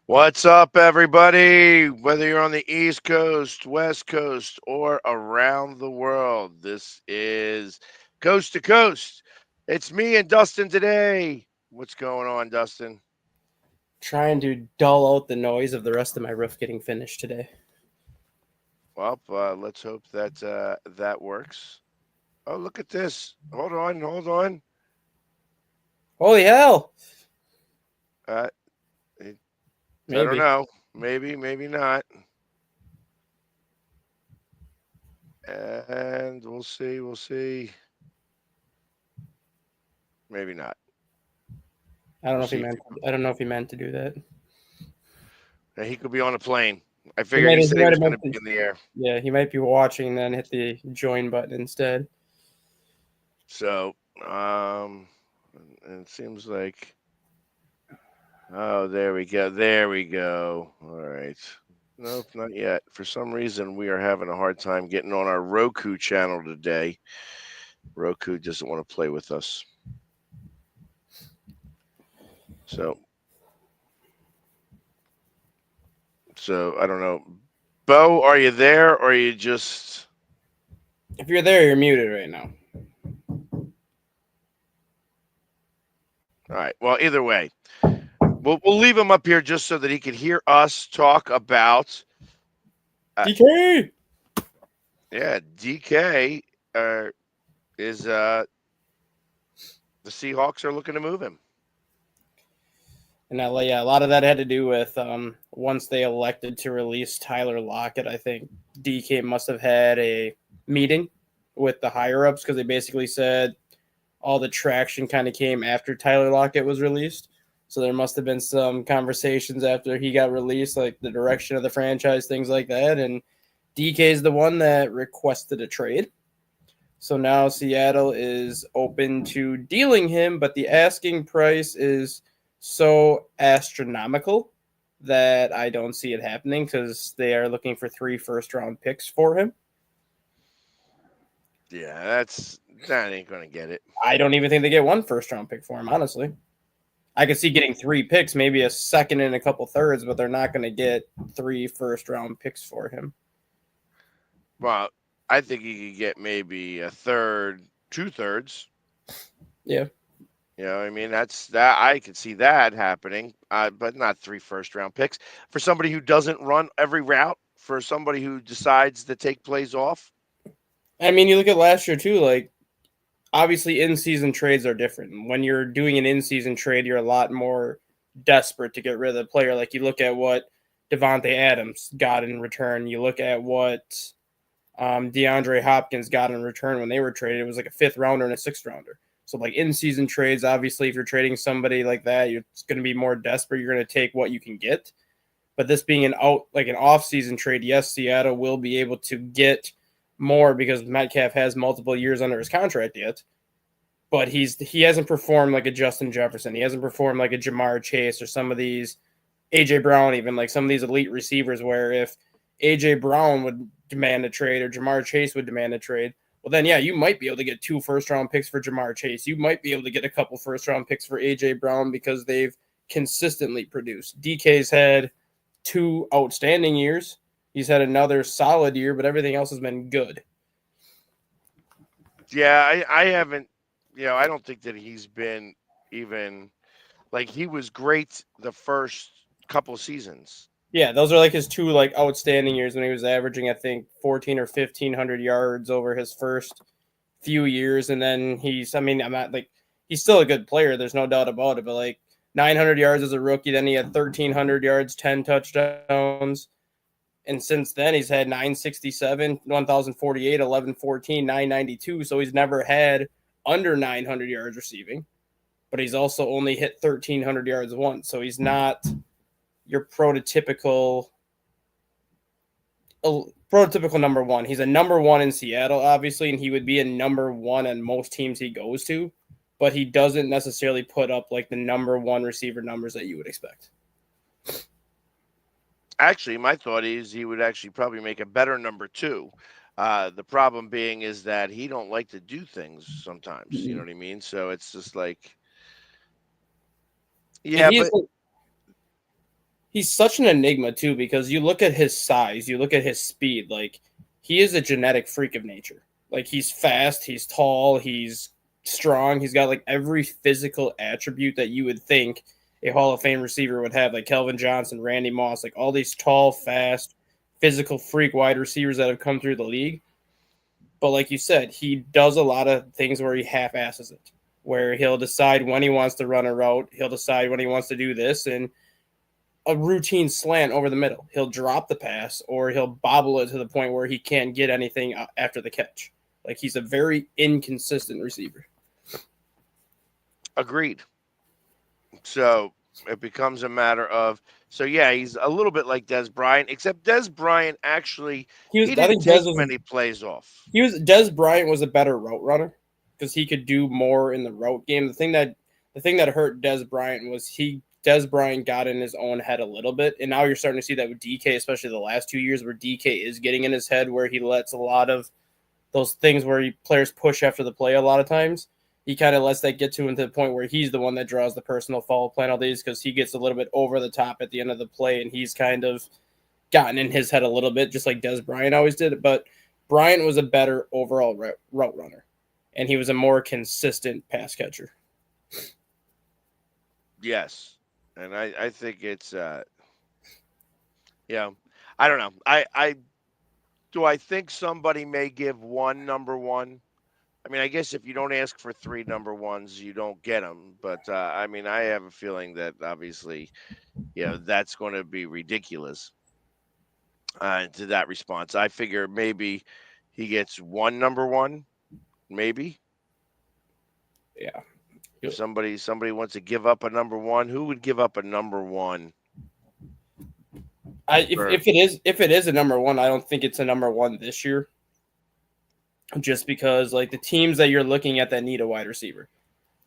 What's up, everybody? Whether you're on the East Coast, West Coast, or around the world, this is Coast to Coast. It's me and Dustin today. What's going on, Dustin? Trying to dull out the noise of the rest of my roof getting finished today. Well, let's hope that that works. Oh, look at this. Hold on, hold on. Holy hell! Uh, it, I don't Maybe. know. Maybe, maybe not. And we'll see. We'll see. Maybe not. I don't We'll know if he see if meant. I don't know if he meant to do that. he could be on a plane. I He figured might. he He said he might was have going meant to to. be in the air. Yeah, he might be watching and then hit the join button instead. So, and it seems like, oh, there we go. There we go. All right. Nope, not yet. For some reason, we are having a hard time getting on our Roku channel today. Roku doesn't want to play with us. So, I don't know. Bo, are you there or are you just. If you're there, you're muted right now. All right. Well, either way, we'll leave him up here just so that he can hear us talk about. DK. Yeah, DK is the Seahawks are looking to move him. And yeah, a lot of that had to do with once they elected to release Tyler Lockett. I think DK must have had a meeting with the higher ups because they basically said all the traction kind of came after Tyler Lockett was released. So there must have been some conversations after he got released, like the direction of the franchise, things like that. And DK is the one that requested a trade. So now Seattle is open to dealing him, but the asking price is so astronomical that I don't see it happening because they are looking for 3 first-round picks for him. Yeah, that ain't gonna get it. I don't even think they get 1 first-round pick for him, honestly. I could see getting 3 picks, maybe a second and a couple thirds, but they're not going to get 3 first-round picks for him. Well, I think he could get maybe a third, 2/3. Yeah. You know, I mean, that's that. I could see that happening, but not 3 first-round picks for somebody who doesn't run every route. For somebody who decides to take plays off. I mean, you look at last year too, like obviously in-season trades are different. When you're doing an in-season trade, you're a lot more desperate to get rid of the player. Like you look at what Devontae Adams got in return. You look at what DeAndre Hopkins got in return when they were traded. It was like a 5th rounder and a 6th rounder. So like in-season trades, obviously, if you're trading somebody like that, you're going to be more desperate. You're going to take what you can get. But this being an off-season trade, yes, Seattle will be able to get more because Metcalf has multiple years under his contract yet. But he hasn't performed like a Justin Jefferson. He hasn't performed like a Jamar Chase or some of these AJ Brown, even like some of these elite receivers. Where if AJ Brown would demand a trade or Jamar Chase would demand a trade, well then yeah, you might be able to get 2 first-round picks for Jamar Chase. You might be able to get a couple first-round picks for AJ Brown because they've consistently produced. DK's had 2 outstanding years. He's had another solid year, but everything else has been good. Yeah, I haven't. You know, I don't think that he's been even like he was great the first couple seasons. Yeah, those are like his 2 like outstanding years when he was averaging I think 14 or 1500 yards over his first few years, and then I'm not like he's still a good player. There's no doubt about it, but like 900 yards as a rookie, then he had 1300 yards, 10 touchdowns. And since then, he's had 967, 1,048, 1114, 992. So he's never had under 900 yards receiving, but he's also only hit 1,300 yards once. So he's not your prototypical number one. He's a number one in Seattle, obviously, and he would be a number one on most teams he goes to, but he doesn't necessarily put up like the number one receiver numbers that you would expect. Actually, my thought is he would actually probably make a better number 2. The problem being is that he don't like to do things sometimes. You know what I mean? So it's just like, And yeah, he's but He's such an enigma too, because you look at his size, you look at his speed, like he is a genetic freak of nature. Like he's fast, he's tall, he's strong, he's got like every physical attribute that you would think a Hall of Fame receiver would have, like Kelvin Johnson, Randy Moss, like all these tall, fast, physical freak wide receivers that have come through the league. But like you said, he does a lot of things where he half asses it, where he'll decide when he wants to run a route, he'll decide when he wants to do this, and a routine slant over the middle. He'll drop the pass or he'll bobble it to the point where he can't get anything after the catch. Like he's a very inconsistent receiver. Agreed. So it becomes a matter of yeah, he's a little bit like Des Bryant, except Des Bryant actually he I didn't think take many plays off. Des Bryant was a better route runner because he could do more in the route game. The thing that hurt Des Bryant was Des Bryant got in his own head a little bit, and now you're starting to see that with DK, especially the last 2 years, where DK is getting in his head, where he lets a lot of those things where players push after the play a lot of times. He kind of lets that get to him to the point where he's the one that draws the personal foul penalties because he gets a little bit over the top at the end of the play, and he's kind of gotten in his head a little bit, just like Des Bryant always did. But Bryant was a better overall route runner, and he was a more consistent pass catcher. Yes. And I think it's yeah. I don't know. I think somebody may give one number one. I mean, I guess if you don't ask for three number ones, you don't get them. But I mean, I have a feeling that obviously, that's going to be ridiculous to that response. I figure maybe he gets one number one, maybe. Yeah. If somebody wants to give up a number one, who would give up a number one? If it is a number one, I don't think it's a number one this year. Just because like the teams that you're looking at that need a wide receiver,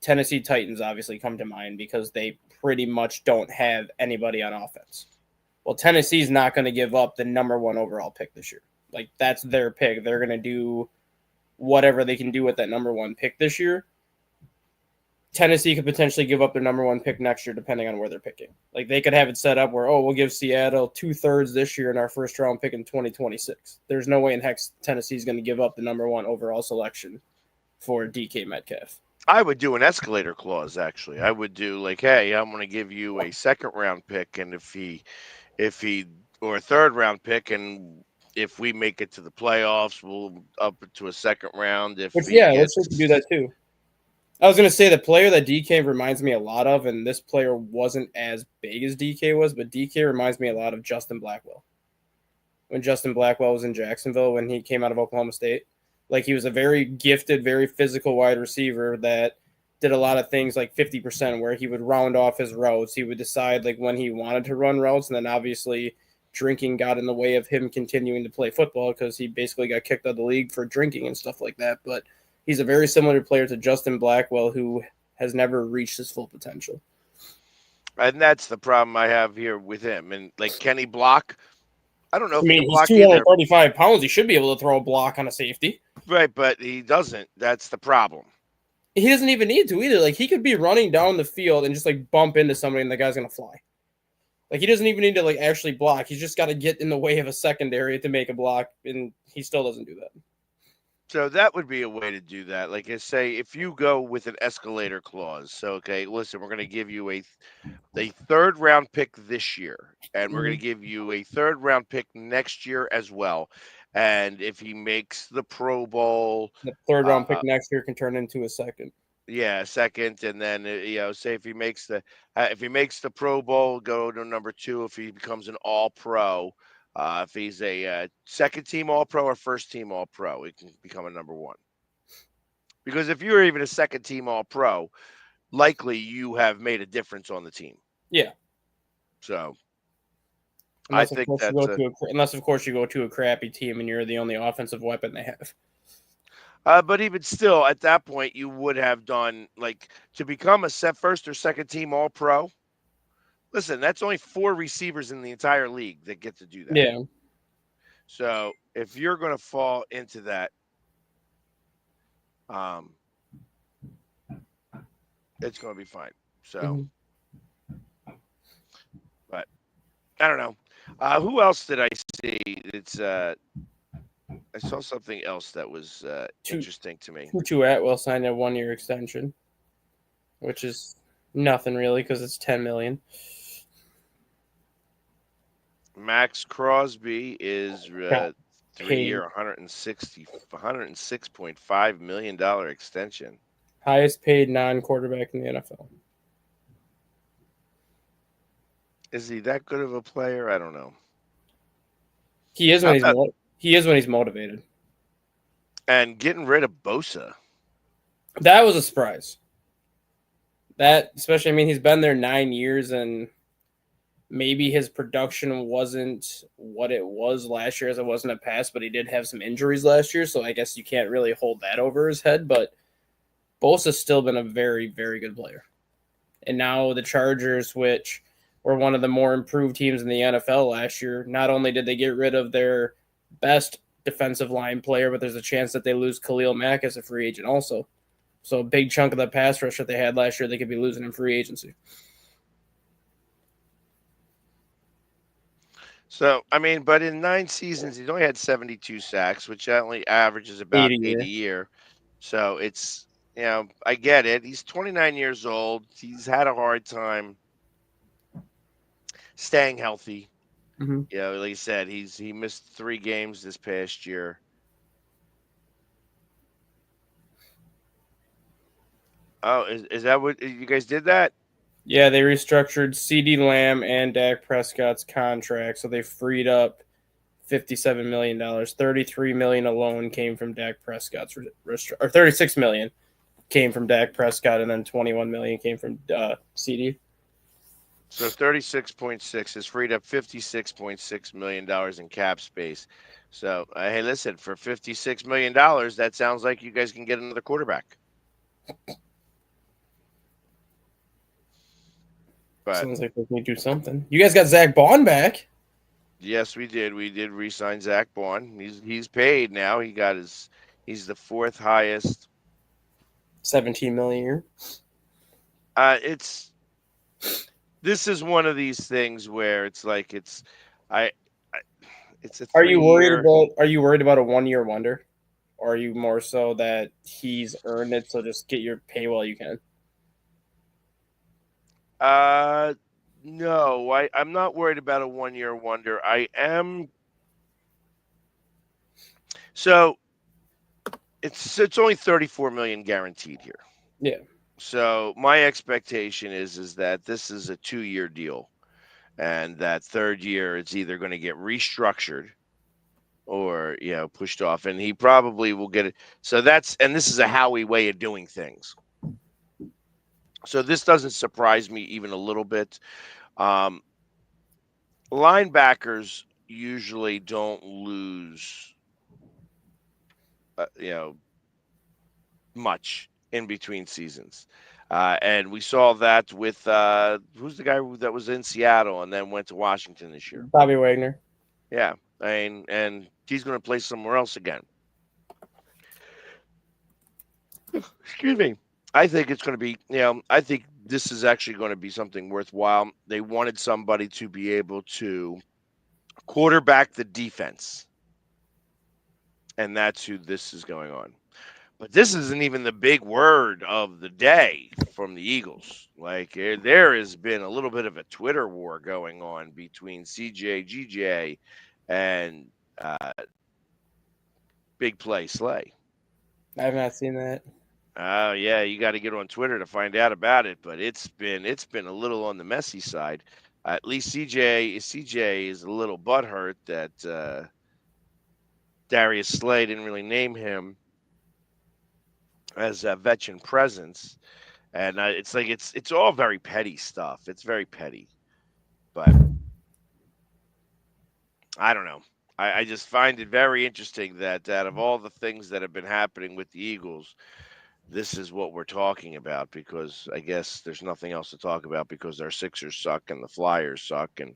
Tennessee Titans obviously come to mind because they pretty much don't have anybody on offense. Well, Tennessee's not going to give up the number one overall pick this year. Like that's their pick. They're going to do whatever they can do with that number one pick this year. Tennessee could potentially give up their number one pick next year, depending on where they're picking. Like they could have it set up where, we'll give Seattle 2/3 this year in our first round pick in 2026. There's no way in heck Tennessee's going to give up the number one overall selection for DK Metcalf. I would do an escalator clause. Actually, I would do like, hey, I'm going to give you a second round pick, and if he or a third round pick, and if we make it to the playoffs, we'll up it to a second round. If Which, he let's do that too. I was going to say the player that DK reminds me a lot of, and this player wasn't as big as DK was, but DK reminds me a lot of Justin Blackwell. When Justin Blackwell was in Jacksonville, when he came out of Oklahoma State, like he was a very gifted, very physical wide receiver that did a lot of things like 50%, where he would round off his routes. He would decide like when he wanted to run routes, and then obviously drinking got in the way of him continuing to play football because he basically got kicked out of the league for drinking and stuff like that. But he's a very similar player to Justin Blackwell, who has never reached his full potential. And that's the problem I have here with him. And like Kenny Block, I don't know if he can he's block either. 235 pounds. He should be able to throw a block on a safety. Right, but he doesn't. That's the problem. He doesn't even need to either. Like he could be running down the field and just like bump into somebody and the guy's gonna fly. Like he doesn't even need to like actually block. He's just got to get in the way of a secondary to make a block, and he still doesn't do that. So that would be a way to do that. Like I say, if you go with an escalator clause, so okay, listen, we're going to give you a third round pick this year, and we're going to give you a third round pick next year as well. And if he makes the Pro Bowl, the third round pick next year can turn into a second. Yeah, second, and then say if he makes the Pro Bowl, go to number two. If he becomes an All Pro, if he's a second team All Pro or first team All Pro, he can become a number one. Because if you're even a second team All Pro, likely you have made a difference on the team. Yeah. So unless of course you go to a crappy team and you're the only offensive weapon they have. But even still, at that point, you would have done like to become a first or second team All Pro. Listen, that's only 4 receivers in the entire league that get to do that. Yeah. So if you're going to fall into that, it's going to be fine. So, but I don't know. Who else did I see? I saw something else that was Two interesting to me. Tutu Atwell signed a 1-year extension, which is nothing really because it's 10 million. Max Crosby is Got 3 year, paid 106.5 million dollar extension. highest paid non-quarterback in the NFL. Is he that good of a player? I don't know. He is How when about he's motivated. and getting rid of Bosa? That was a surprise. That especially, I mean, he's been there 9 years, and maybe his production wasn't what it was last year as it was in the past, but he did have some injuries last year, so I guess you can't really hold that over his head. But Bosa's still been a very, very good player. And now the Chargers, which were one of the more improved teams in the NFL last year, not only did they get rid of their best defensive line player, but there's a chance that they lose Khalil Mack as a free agent also. So a big chunk of the pass rush that they had last year, they could be losing in free agency. So I mean, but in 9 seasons, he's only had 72 sacks, which only averages about 80 eight year. a year. So it's I get it. He's 29 years old. He's had a hard time staying healthy. Mm-hmm. Like you said, he missed 3 games this past year. Oh, is that what you guys did that? Yeah, they restructured CeeDee Lamb and Dak Prescott's contract, so they freed up $57 million. $33 million alone came from Dak Prescott's or $36 million came from Dak Prescott, and then $21 million came from CD. So 36.6 has freed up $56.6 million in cap space. So hey, listen, for $56 million, that sounds like you guys can get another quarterback. But Sounds like we need to do something. You guys got Zach Bond back. yes, we did. We did re-sign Zach Bond. He's paid now. He's the 4th highest. 17 million a year. This is one of these things where it's like I, I it's a Are 3 you worried year. about a 1-year wonder? Or are you more so that he's earned it, so just get your pay while you can? No, I'm not worried about a 1-year wonder. I am. So it's only 34 million guaranteed here. Yeah. So my expectation is that this is a 2-year deal, and that 3rd year it's either going to get restructured or pushed off, and he probably will get it. So this is a Howie way of doing things. So this doesn't surprise me even a little bit. Linebackers usually don't lose, much in between seasons. And we saw that with who's the guy that was in Seattle and then went to Washington this year? Bobby Wagner. Yeah, and he's going to play somewhere else again. Excuse me. I think it's going to be, I think this is actually going to be something worthwhile. They wanted somebody to be able to quarterback the defense, and that's who this is going on. But this isn't even the big word of the day from the Eagles. Like there has been a little bit of a Twitter war going on between CJ, GJ, and Big Play Slay. I have not seen that. Oh yeah, you got to get on Twitter to find out about it. But it's been a little on the messy side. At least CJ is a little butthurt that Darius Slay didn't really name him as a veteran presence, and it's like it's all very petty stuff. It's very petty, but I don't know. I just find it very interesting that out of all the things that have been happening with the Eagles, this is what we're talking about because I guess there's nothing else to talk about because our Sixers suck and the Flyers suck. And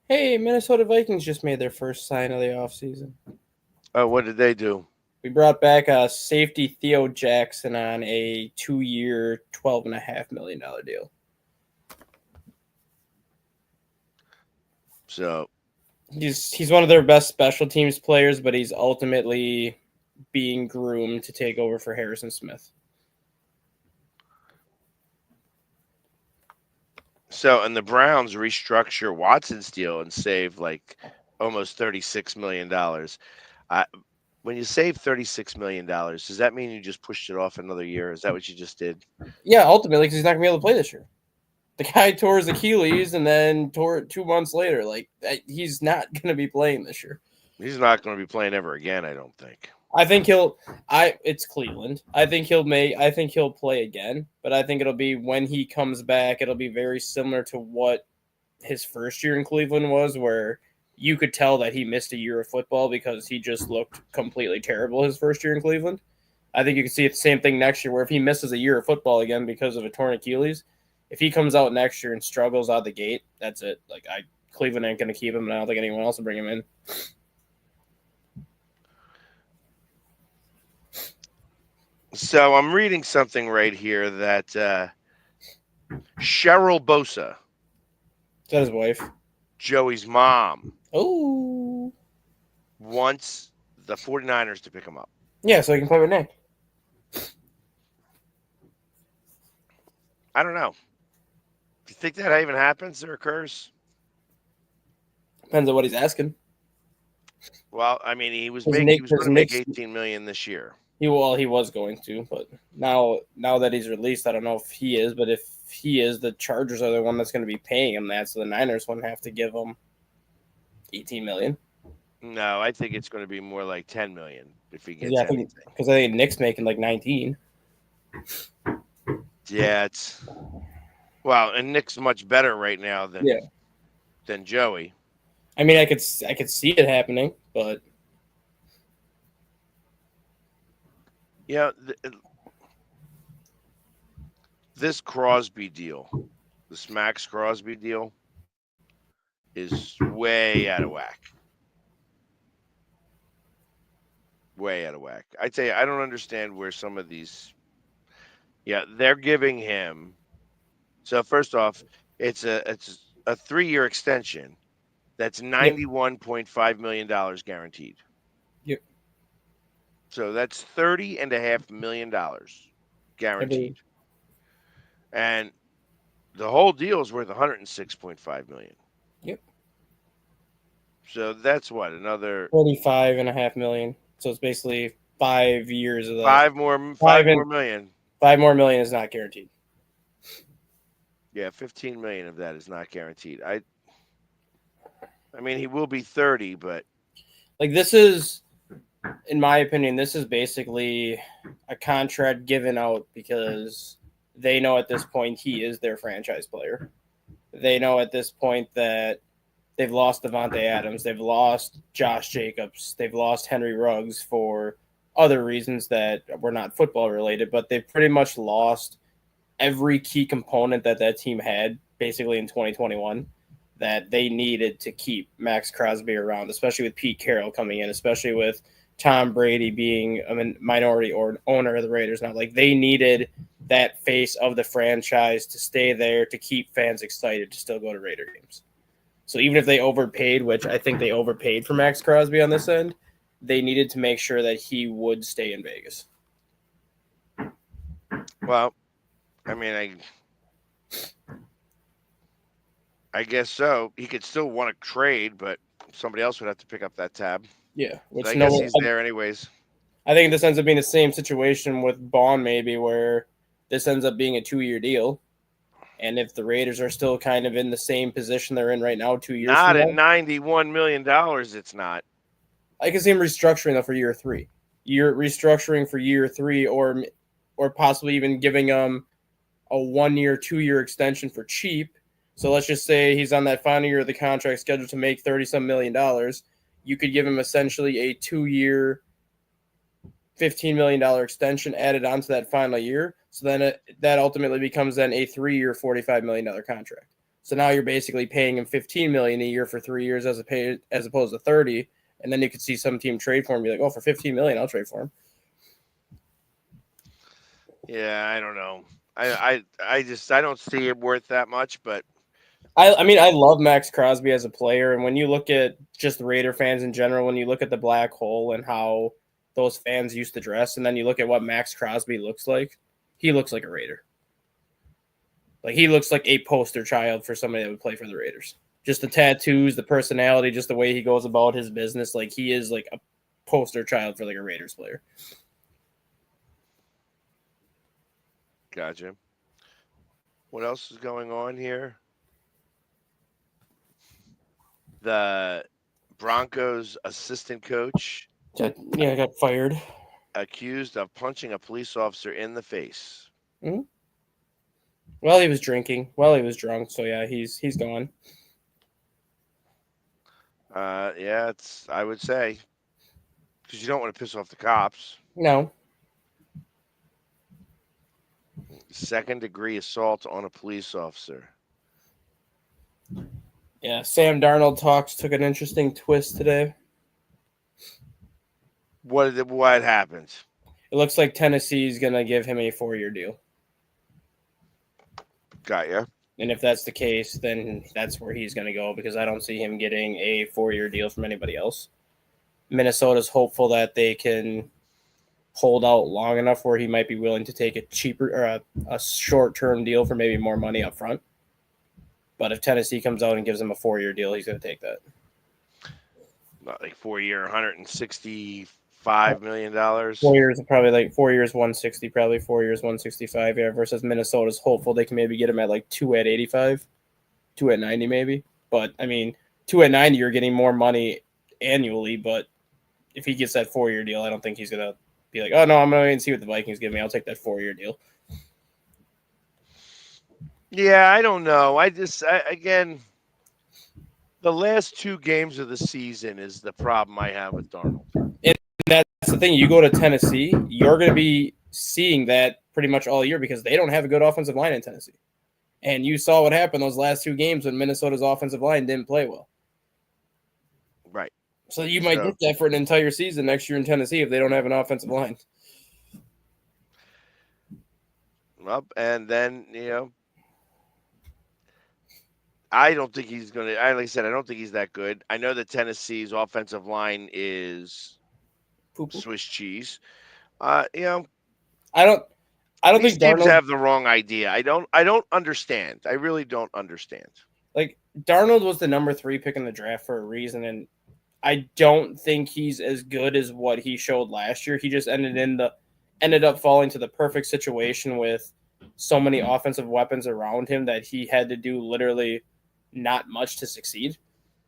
Hey, Minnesota Vikings just made their first sign of the offseason. oh, what did they do? We brought back safety Theo Jackson on a 2-year, $12.5 million deal. So He's one of their best special teams players, but he's ultimately being groomed to take over for Harrison Smith. and the Browns restructure Watson's deal and save like almost $36 million. When you save $36 million, does that mean you just pushed it off another year? Is that what you just did? Yeah, ultimately, because he's not going to be able to play this year. The guy tore his Achilles and then tore it 2 months later. Like, he's not going to be playing this year. He's not going to be playing ever again, I don't think. I think it's Cleveland. I think he'll play again, but I think it'll be when he comes back, it'll be very similar to what his first year in Cleveland was, where you could tell that he missed a year of football because he just looked completely terrible his first year in Cleveland. I think you can see the same thing next year, where if he misses a year of football again because of a torn Achilles, if he comes out next year and struggles out the gate, that's it. Like, Cleveland ain't going to keep him, and I don't think anyone else will bring him in. So I'm reading something right here that Cheryl Bosa, Is that his wife? Joey's mom, Oh. wants the 49ers to pick him up. Yeah, so he can play with Nick. I don't know. Do you think that even happens or occurs? Depends on what he's asking. Well, I mean, he was Does going Nick- to does make Nick's- $18 million this year. He was going to, but now that he's released, I don't know if he is. But if he is, the Chargers are the one that's going to be paying him that, so the Niners wouldn't have to give him $18 million. No, I think it's going to be more like $10 million if he gets Yeah, anything. because I think Nick's making like 19. Yeah, and Nick's much better right now than Joey. I mean, I could see it happening, but Yeah, this Crosby deal, this Max Crosby deal, is way out of whack. Way out of whack. I tell you, I don't understand where some of these. Yeah, they're giving him. So first off, it's a 3-year extension. That's $91.5 million guaranteed. Yep. So that's $30.5 million guaranteed. And the whole deal is worth $106.5 million. Yep. So that's what, another $45.5 million. So it's basically 5 years of that. five more million. 5 more million is not guaranteed. Yeah, 15 million of that is not guaranteed. I mean, he will be 30, but like, this is, in my opinion, this is basically a contract given out because they know at this point he is their franchise player. They know at this point that they've lost Devontae Adams, they've lost Josh Jacobs, they've lost Henry Ruggs for other reasons that were not football related, but they've pretty much lost every key component that team had basically in 2021 that they needed to keep Max Crosby around, especially with Pete Carroll coming in, especially with Tom Brady being a minority or owner of the Raiders now. Like, they needed that face of the franchise to stay there to keep fans excited to still go to Raider games. So even if they overpaid, which I think they overpaid for Max Crosby on this end, they needed to make sure that he would stay in Vegas. Well, I mean, I guess so. He could still want to trade, but somebody else would have to pick up that tab. Yeah, which So I guess he's there anyways. I think this ends up being the same situation with Bond, maybe, where this ends up being a 2-year deal. And if the Raiders are still kind of in the same position they're in right now, 2 years Not from at now, $91 million, it's not. I can see him restructuring that for year 3. You're restructuring for year 3, or possibly even giving him a 1-year, 2-year extension for cheap. So let's just say he's on that final year of the contract scheduled to make $30-some million. You could give him essentially a 2-year, $15 million extension added onto that final year. So then that ultimately becomes then a 3-year, $45 million contract. So now you're basically paying him $15 million a year for 3 years as opposed to 30. And then you could see some team trade for him and be like, oh, for $15 million, I'll trade for him. Yeah, I don't know. I don't see it worth that much, but I mean, I love Max Crosby as a player, and when you look at just Raider fans in general, when you look at the black hole and how those fans used to dress, and then you look at what Max Crosby looks like, he looks like a Raider. Like he looks like a poster child for somebody that would play for the Raiders. Just the tattoos, the personality, just the way he goes about his business. Like he is like a poster child for like a Raiders player. Gotcha. What else is going on here? The Broncos assistant coach Got fired. accused of punching a police officer in the face. Mm-hmm. Well, he was drinking. Well, he was drunk. So yeah, he's gone. Yeah, I would say because you don't want to piss off the cops. No. Second-degree assault on a police officer. Yeah, Sam Darnold talks took an interesting twist today. What happened? It looks like Tennessee's going to give him a 4-year deal. Got ya. And if that's the case, then that's where he's going to go because I don't see him getting a 4-year deal from anybody else. Minnesota's hopeful that they can hold out long enough where he might be willing to take a cheaper or a short-term deal for maybe more money up front. But if Tennessee comes out and gives him a 4-year deal, he's going to take that. Not like 4-year, $165 million. 4 years, probably like 4 years, 160, probably 4 years, 165. Yeah, versus Minnesota's hopeful they can maybe get him at like 2 at 85, 2 at 90 maybe. But I mean, 2 at 90, you're getting more money annually. But if he gets that 4-year deal, I don't think he's gonna be like, oh no, I'm gonna wait and see what the Vikings give me. I'll take that 4-year deal. Yeah, I don't know. Again, the last 2 games of the season is the problem I have with Darnold. And that's the thing. You go to Tennessee, you're going to be seeing that pretty much all year because they don't have a good offensive line in Tennessee. And you saw what happened those last 2 games when Minnesota's offensive line didn't play well. Right. So you might get that for an entire season next year in Tennessee if they don't have an offensive line. Well, and then, I don't think he's going to, like I said, I don't think he's that good. I know that Tennessee's offensive line is Poo-poo. Swiss cheese. I don't these think teams Darnold have the wrong idea. I don't understand. I really don't understand. Like Darnold was the number 3 pick in the draft for a reason, and I don't think he's as good as what he showed last year. He just ended up falling to the perfect situation with so many offensive weapons around him that he had to do literally not much to succeed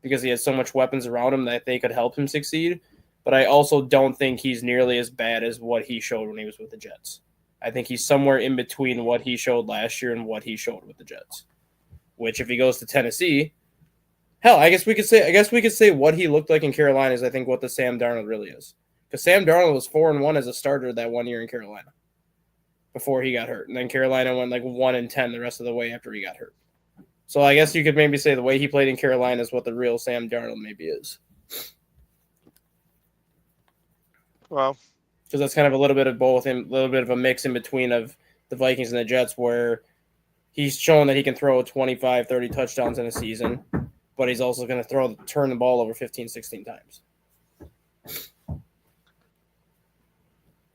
because he had so much weapons around him that they could help him succeed. But I also don't think he's nearly as bad as what he showed when he was with the Jets. I think he's somewhere in between what he showed last year and what he showed with the Jets. Which, if he goes to Tennessee, hell, I guess we could say what he looked like in Carolina is I think what the Sam Darnold really is. Because Sam Darnold was 4-1 as a starter that 1 year in Carolina before he got hurt, and then Carolina went like 1-10 the rest of the way after he got hurt. So I guess you could maybe say the way he played in Carolina is what the real Sam Darnold maybe is. Well, because that's kind of a little bit of both, and a little bit of a mix in between of the Vikings and the Jets, where he's shown that he can throw 25, 30 touchdowns in a season, but he's also going to turn the ball over 15, 16 times.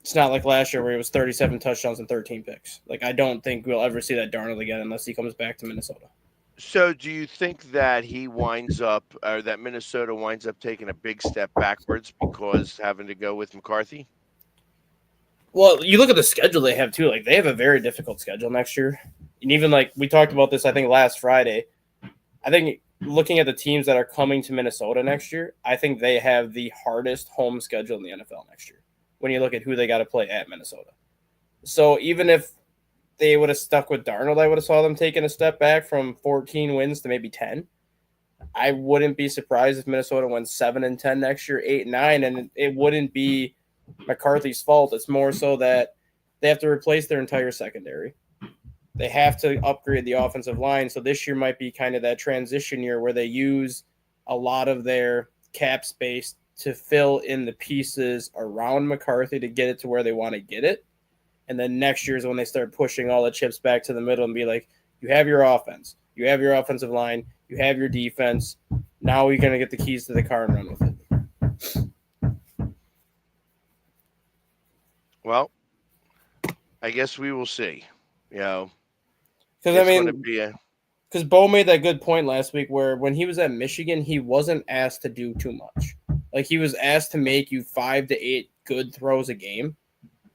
It's not like last year where it was 37 touchdowns and 13 picks. Like, I don't think we'll ever see that Darnold again unless he comes back to Minnesota. So do you think that that Minnesota winds up taking a big step backwards because having to go with McCarthy? Well, you look at the schedule they have too. Like, they have a very difficult schedule next year. And even like we talked about this, I think last Friday, I think looking at the teams that are coming to Minnesota next year, I think they have the hardest home schedule in the NFL next year when you look at who they got to play at Minnesota. So even if they would have stuck with Darnold, I would have saw them taking a step back from 14 wins to maybe 10. I wouldn't be surprised if Minnesota went 7-10 next year, 8-9, and it wouldn't be McCarthy's fault. It's more so that they have to replace their entire secondary. They have to upgrade the offensive line. So this year might be kind of that transition year where they use a lot of their cap space to fill in the pieces around McCarthy to get it to where they want to get it. And then next year is when they start pushing all the chips back to the middle and be like, you have your offense. You have your offensive line. You have your defense. Now you're going to get the keys to the car and run with it. Well, I guess we will see. Because it's going to be because Bo made that good point last week where when he was at Michigan, he wasn't asked to do too much. Like he was asked to make you 5 to 8 good throws a game,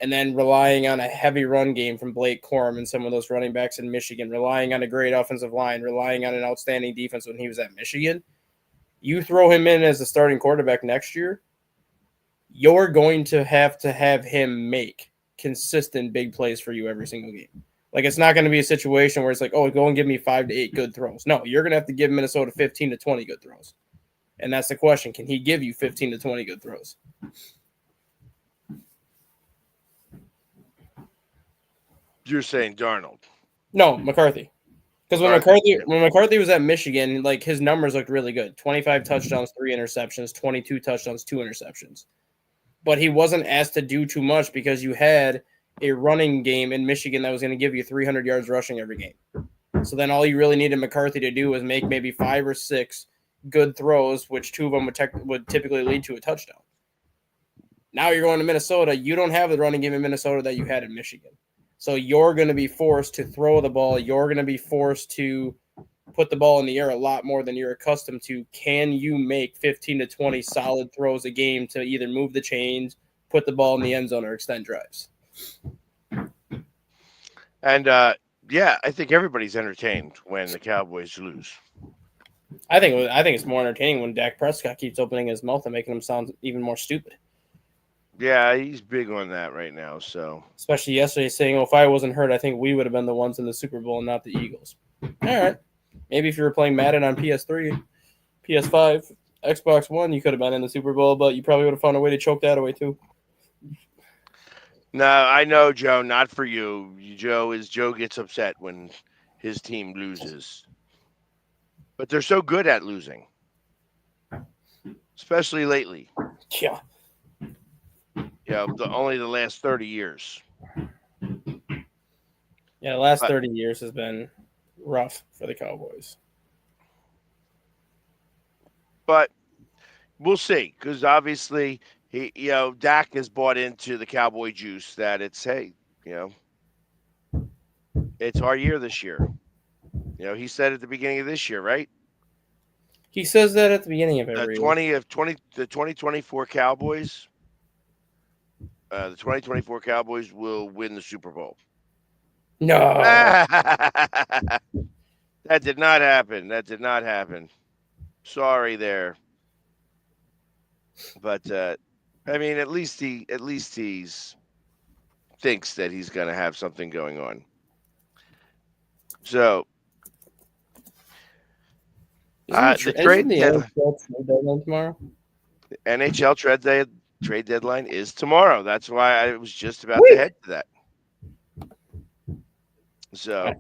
and then relying on a heavy run game from Blake Corum and some of those running backs in Michigan, relying on a great offensive line, relying on an outstanding defense when he was at Michigan. You throw him in as the starting quarterback next year, you're going to have him make consistent big plays for you every single game. Like, it's not going to be a situation where it's like, oh, go and give me 5 to 8 good throws. No, you're going to have to give Minnesota 15 to 20 good throws. And that's the question. Can he give you 15 to 20 good throws? You're saying Darnold? No, McCarthy. Because when McCarthy was at Michigan, like his numbers looked really good. 25 touchdowns, 3 interceptions, 22 touchdowns, 2 interceptions. But he wasn't asked to do too much because you had a running game in Michigan that was going to give you 300 yards rushing every game. So then all you really needed McCarthy to do was make maybe 5 or 6 good throws, which 2 of them would typically lead to a touchdown. Now you're going to Minnesota. You don't have the running game in Minnesota that you had in Michigan. So you're going to be forced to throw the ball. You're going to be forced to put the ball in the air a lot more than you're accustomed to. Can you make 15 to 20 solid throws a game to either move the chains, put the ball in the end zone, or extend drives? And I think everybody's entertained when the Cowboys lose. I think it's more entertaining when Dak Prescott keeps opening his mouth and making him sound even more stupid. Yeah, he's big on that right now. So especially yesterday, saying, "Oh, if I wasn't hurt, I think we would have been the ones in the Super Bowl and not the Eagles." All right, maybe if you were playing Madden on PS3, PS5, Xbox One, you could have been in the Super Bowl, but you probably would have found a way to choke that away too. No, I know, Joe. Not for you. Joe gets upset when his team loses, but they're so good at losing, especially lately. Yeah. Only the last 30 years. Yeah, the last 30 years has been rough for the Cowboys. But we'll see, because obviously, Dak has bought into the Cowboy juice that it's, hey, it's our year this year. He said at the beginning of this year, right? He says that at the beginning of every year. The 2024 Cowboys. The 2024 Cowboys will win the Super Bowl. No. That did not happen. Sorry there. But at least he's thinks that he's going to have something going on. So the trade deadline tomorrow. NHL trade deadline is tomorrow. That's why I was just about to head to that. So,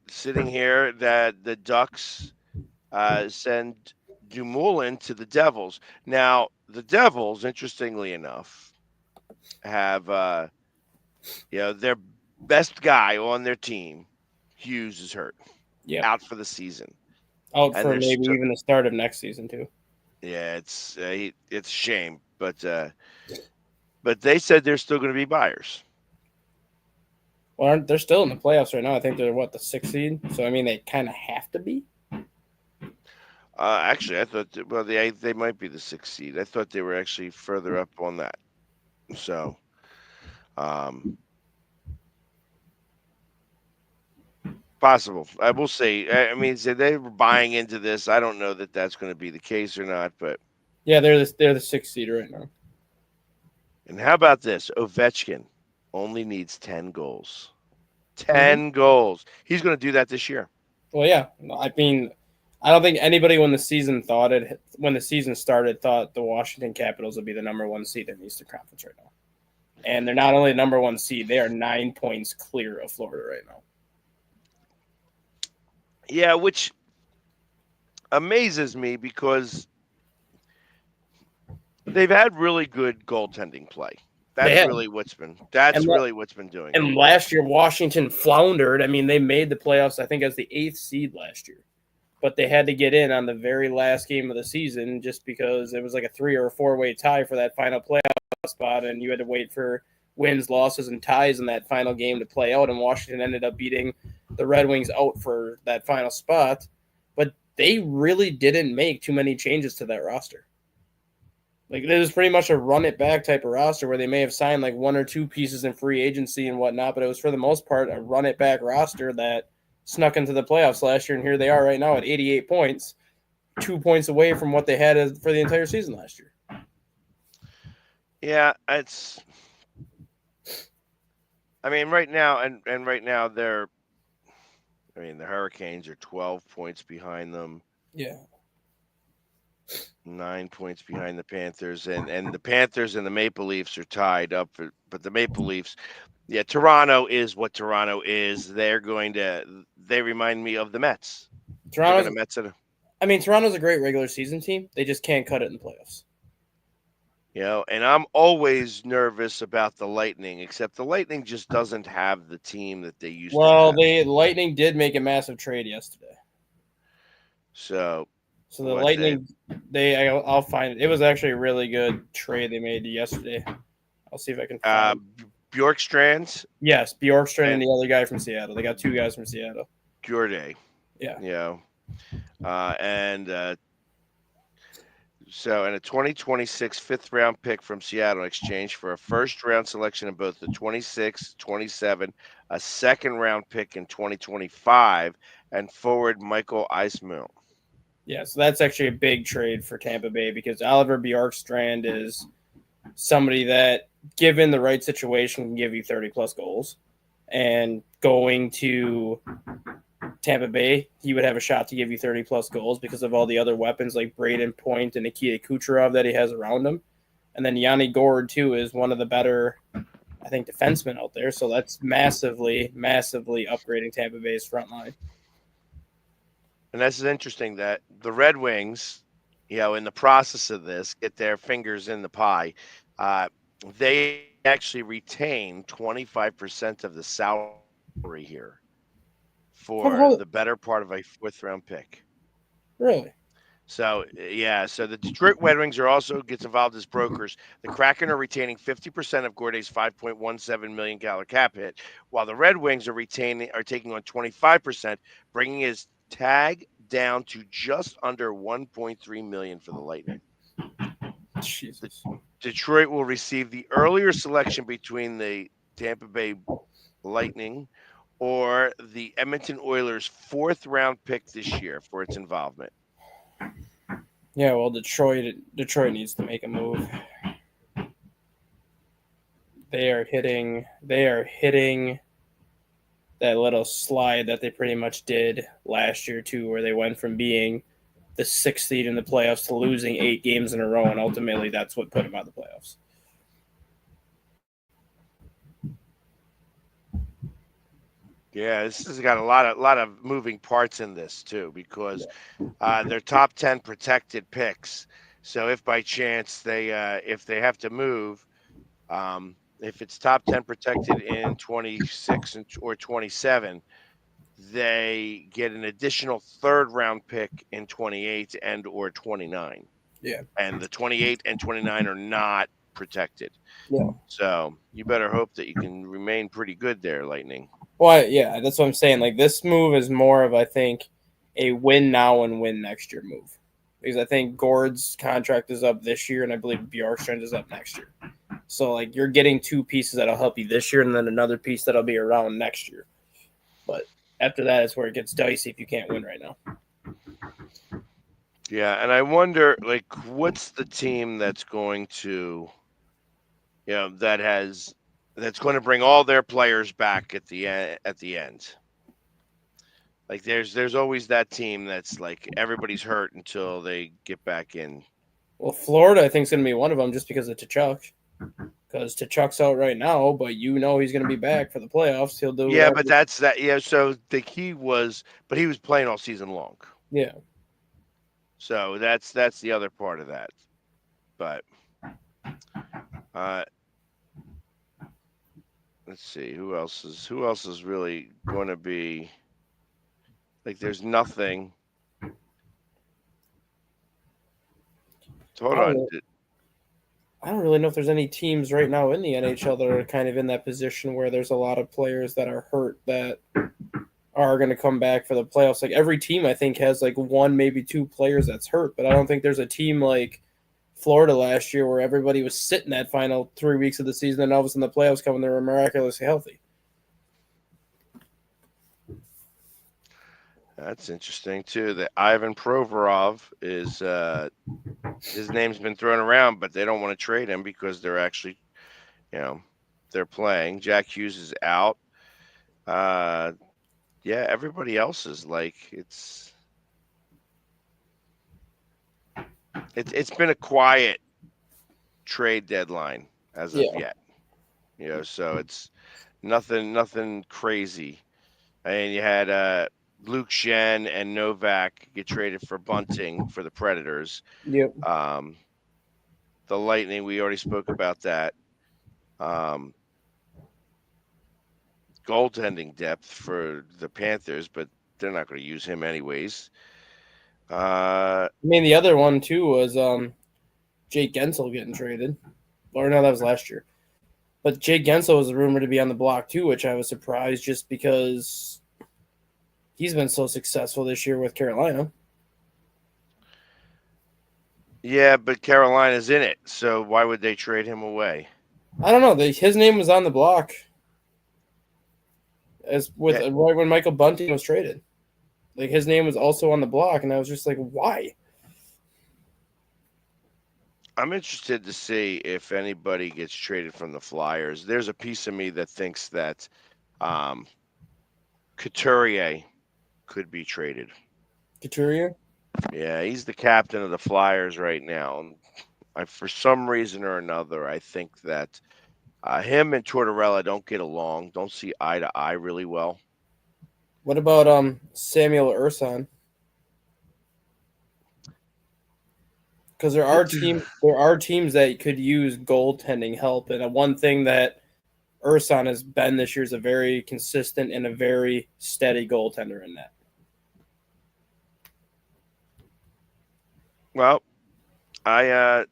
sitting here, that the Ducks send Dumoulin to the Devils. Now, the Devils, interestingly enough, have their best guy on their team, Hughes, is hurt. Yeah, out for the season. Out for maybe even the start of next season too. Yeah, it's a shame, but they said they're still going to be buyers. Well, they're still in the playoffs right now. I think they're the 6th seed, so I mean they kind of have to be. Actually, I thought they might be the 6th seed. I thought they were actually further up on that. So, possible. I will say. I mean, so they were buying into this. I don't know that that's going to be the case or not, but yeah, they're the 6th seed right now. And how about this? Ovechkin only needs 10 goals. 10 goals. He's going to do that this year. Well, yeah. I mean, I don't think anybody when the season started thought the Washington Capitals would be the number 1 seed in the Eastern Conference right now. And they're not only the number 1 seed, they are 9 points clear of Florida right now. Yeah, which amazes me because they've had really good goaltending play. They That's had, really what's been doing it. and last year Washington floundered. I mean, they made the playoffs, I think, as the 8th seed last year, but they had to get in on the very last game of the season just because it was like a 3 or 4-way tie for that final playoff spot, and you had to wait for wins, losses, and ties in that final game to play out. And Washington ended up beating the Red Wings out for that final spot, but they really didn't make too many changes to that roster. Like, it was pretty much a run it back type of roster where they may have signed like 1 or 2 pieces in free agency and whatnot, but it was for the most part a run it back roster that snuck into the playoffs last year, and here they are right now at 88 points, 2 points away from what they had for the entire season last year. Yeah, I mean, right now, and right now the Hurricanes are 12 points behind them. Yeah. 9 points behind the Panthers, and the Panthers and the Maple Leafs are tied up. But the Maple Leafs, yeah, Toronto is what Toronto is. They remind me of the Mets. Toronto's a great regular season team. They just can't cut it in the playoffs. And I'm always nervous about the Lightning, except the Lightning just doesn't have the team that they used to have. Well, the Lightning did make a massive trade yesterday. So the Lightning, I'll find it. It was actually a really good trade they made yesterday. I'll see if I can find Bjorkstrand. Yes, Bjorkstrand and the other guy from Seattle. They got 2 guys from Seattle. Jorday. Yeah. So, and a 2026 fifth-round pick from Seattle in exchange for a first-round selection in both the 26, 27, a second-round pick in 2025, and forward Michael Eisman. Yeah, so that's actually a big trade for Tampa Bay because Oliver Bjorkstrand is somebody that, given the right situation, can give you 30-plus goals. And going to Tampa Bay, he would have a shot to give you 30-plus goals because of all the other weapons like Braden Point and Nikita Kucherov that he has around him. And then Yanni Gourde, too, is one of the better, I think, defensemen out there. So that's massively, massively upgrading Tampa Bay's front line. And this is interesting that the Red Wings, in the process of this, get their fingers in the pie. They actually retain 25% of the salary here for the better part of a 4th-round pick. Really? So, so the Detroit Red Wings gets involved as brokers. The Kraken are retaining 50% of Gourde's $5.17 million cap hit, while the Red Wings are taking on 25%, bringing his tag down to just under $1.3 million for the Lightning. Jesus. Detroit will receive the earlier selection between the Tampa Bay Lightning or the Edmonton Oilers' 4th-round pick this year for its involvement. Yeah, well, Detroit needs to make a move. They are hitting that little slide that they pretty much did last year too, where they went from being the 6th seed in the playoffs to losing 8 games in a row, and ultimately that's what put them out of the playoffs. Yeah, this has got a lot of moving parts in this too, because they're top 10 protected picks. So if by chance if they have to move, if it's top 10 protected in 26 or 27, they get an additional 3rd-round pick in 28 and or 29. Yeah. And the 28 and 29 are not protected. Yeah. So you better hope that you can remain pretty good there, Lightning. Well, yeah, that's what I'm saying. Like, this move is more of, I think, a win now and win next year move. Because I think Gourde's contract is up this year, and I believe Bjorkstrand is up next year. So, like, you're getting 2 pieces that'll help you this year and then another piece that'll be around next year. But after that is where it gets dicey if you can't win right now. Yeah, and I wonder, like, what's the team that's going to, that's going to bring all their players back at the end. Like, there's always that team that's like everybody's hurt until they get back in. Well, Florida, I think, is going to be one of them just because of Tkachuk. Because Tkachuk's out right now, but he's going to be back for the playoffs. He'll do. Yeah, but that's that. Yeah, so he was playing all season long. Yeah. So that's the other part of that. But let's see who else is really going to be like. There's nothing. Hold I don't on. know. I don't really know if there's any teams right now in the NHL that are kind of in that position where there's a lot of players that are hurt that are going to come back for the playoffs. Like every team, I think, has like one, maybe two players that's hurt, but I don't think there's a team like Florida last year where everybody was sitting that final 3 weeks of the season and all of a sudden the playoffs come and they're miraculously healthy. That's interesting too. That Ivan Provorov is his name's been thrown around, but they don't want to trade him because they're actually, you know, they're playing. Jack Hughes is out. Uh, yeah, everybody else is like it's been a quiet trade deadline as of Yeah. yet. So it's nothing crazy. And you had Luke Shen and Novak get traded for Bunting for the Predators. Yep. The Lightning, we already spoke about that. Goaltending depth for the Panthers, but they're not going to use him anyways. I mean, the other one too was Jake Gensel getting traded. Or no, that was last year. But Jake Gensel was rumored to be on the block too, which I was surprised just because he's been so successful this year with Carolina. Yeah, but Carolina's in it, so why would they trade him away? I don't know. His name was on the block as with right when Michael Bunting was traded. Like his name was also on the block, and I was just like, why? I'm interested to see if anybody gets traded from the Flyers. There's a piece of me that thinks that Couturier could be traded. Couturier? Yeah, he's the captain of the Flyers right now. For some reason or another, I think that him and Tortorella don't get along, don't see eye to eye really well. What about Samuel Ursan? Because there are teams that could use goaltending help, and one thing that Ursan has been this year is a very consistent and a very steady goaltender in that. Well, I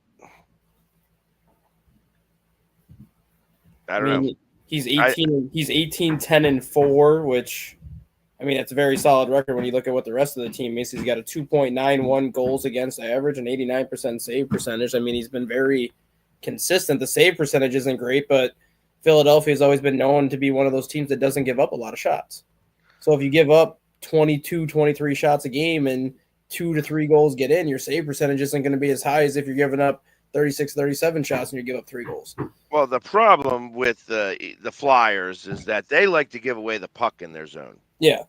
don't know. He's 18. He's 18, 10, and 4, which I mean that's a very solid record when you look at what the rest of the team is. He's got a 2.91 goals against average and 89% save percentage. I mean he's been very consistent. The save percentage isn't great, but Philadelphia has always been known to be one of those teams that doesn't give up a lot of shots. So if you give up 22, 23 shots a game and 2 to 3 goals get in, your save percentage isn't going to be as high as if you're giving up 36, 37 shots and you give up 3 goals. Well, the problem with the Flyers is that they like to give away the puck in their zone. Yeah.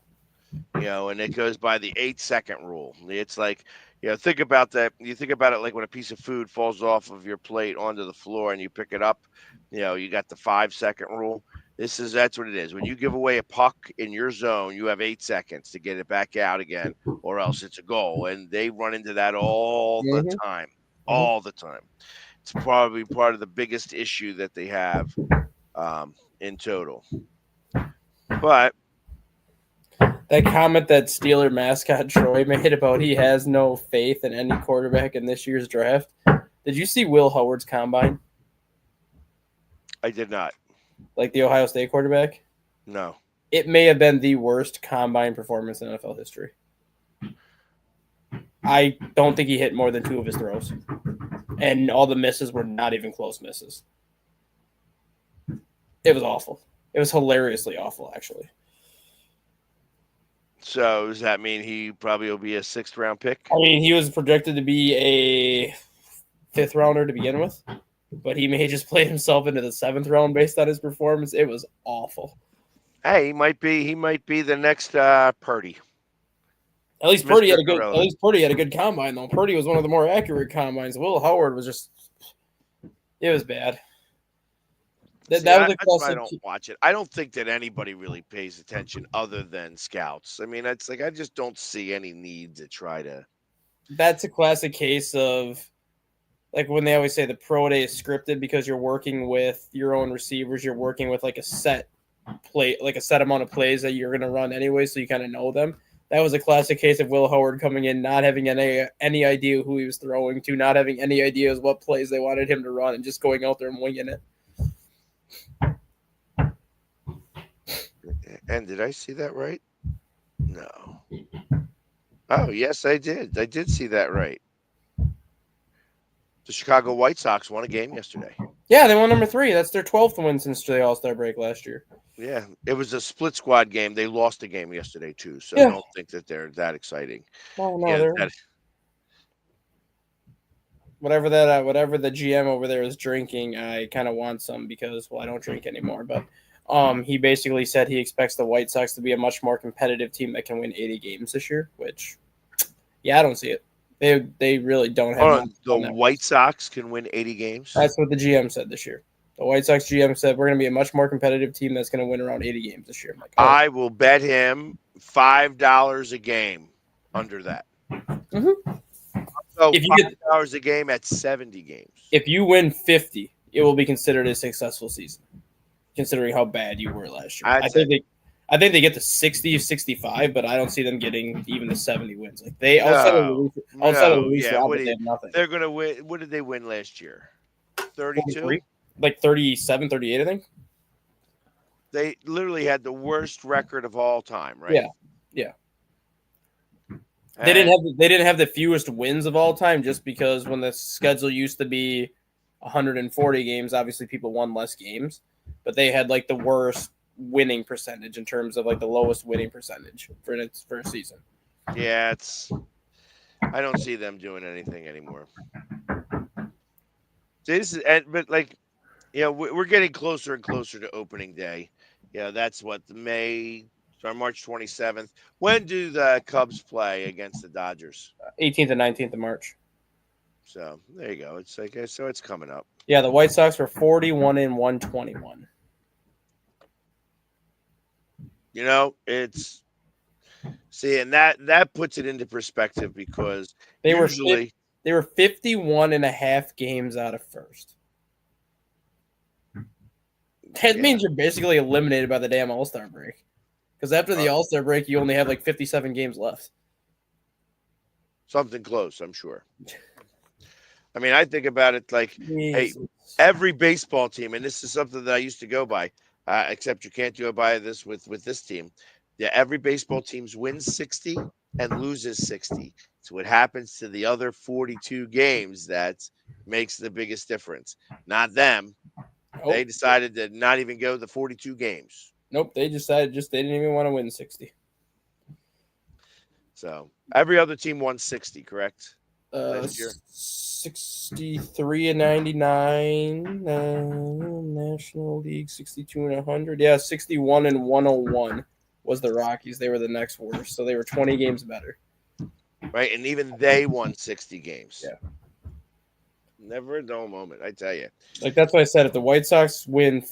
And it goes by the 8-second rule. It's like, think about that. You think about it like when a piece of food falls off of your plate onto the floor and you pick it up, you got the 5-second rule. That's what it is. When you give away a puck in your zone, you have 8 seconds to get it back out again, or else it's a goal. And they run into that all the time, all the time. It's probably part of the biggest issue that they have in total. But that comment that Steeler mascot Troy made about he has no faith in any quarterback in this year's draft. Did you see Will Howard's combine? I did not. Like the Ohio State quarterback? No. It may have been the worst combine performance in NFL history. I don't think he hit more than 2 of his throws. And all the misses were not even close misses. It was awful. It was hilariously awful, actually. So does that mean he probably will be a 6th-round pick? I mean, he was projected to be a 5th rounder to begin with, but he may just play himself into the 7th round based on his performance. It was awful. Hey, he might be the next Purdy. At least Purdy had a good combine though. Purdy was one of the more accurate combines. Will Howard was just it was bad. That's why I don't watch it. I don't think that anybody really pays attention other than scouts. I mean, it's like I just don't see any need to try to. That's a classic case of like when they always say the pro day is scripted because you're working with your own receivers, you're working with like a set play, like a set amount of plays that you're going to run anyway, so you kind of know them. That was a classic case of Will Howard coming in, not having any idea who he was throwing to, not having any ideas what plays they wanted him to run, and just going out there and winging it. And did I see that right? No. Oh, yes, I did. I did see that right. The Chicago White Sox won a game yesterday. Yeah, they won number 3. That's their 12th win since the All-Star break last year. Yeah, it was a split squad game. They lost a game yesterday too, so Yeah. don't think that they're that exciting. No, Yeah, they're whatever the GM over there is drinking, I kind of want some because, well, I don't drink anymore. But he basically said he expects the White Sox to be a much more competitive team that can win 80 games this year. Which, yeah, I don't see it. They really don't have. The White Sox can win 80 games. That's what the GM said this year. The White Sox GM said we're going to be a much more competitive team that's going to win around 80 games this year. I'm like, oh. I will bet him $5 a game under that. Mm-hmm. So if you $5 a game at 70 games. If you win 50, it will be considered a successful season, considering how bad you were last year. I think they get to 60, 65, but I don't see them getting even the 70 wins. Like they outside of Luis Robert, they have nothing. They're going to win. What did they win last year? 32? Like 37, 38, I think. They literally had the worst record of all time, right? Yeah. They didn't have the fewest wins of all time just because when the schedule used to be 140 games, obviously people won less games, but they had like the worst winning percentage in terms of like the lowest winning percentage for its first season. Yeah, I don't see them doing anything anymore. But like, you know, we're getting closer and closer to opening day. Yeah, that's what March 27th. When do the Cubs play against the Dodgers? 18th and 19th of March. So there you go. It's like so it's coming up. Yeah, the White Sox were 41 and 121. You know, and that puts it into perspective because they were 51 and a half games out of first. That means you're basically eliminated by the damn All-Star break. Because after the All-Star break, you only have like 57 games left. Something close, I'm sure. I mean, I think about it like, hey, every baseball team, and this is something that I used to go by, except you can't go by this with this team. Yeah, every baseball team wins 60 and loses 60. So what happens to the other 42 games that makes the biggest difference? Not them. Nope. They decided to not even go the 42 games. Nope, they decided they didn't even want to win 60. So every other team won 60, correct? Last year? 63 and 99. National League 62 and 100. Yeah, 61 and 101 was the Rockies. They were the next worst, so they were 20 games better. Right, and even they won 60 games. Yeah. Never a dull moment, I tell you. Like that's what I said. If the White Sox win,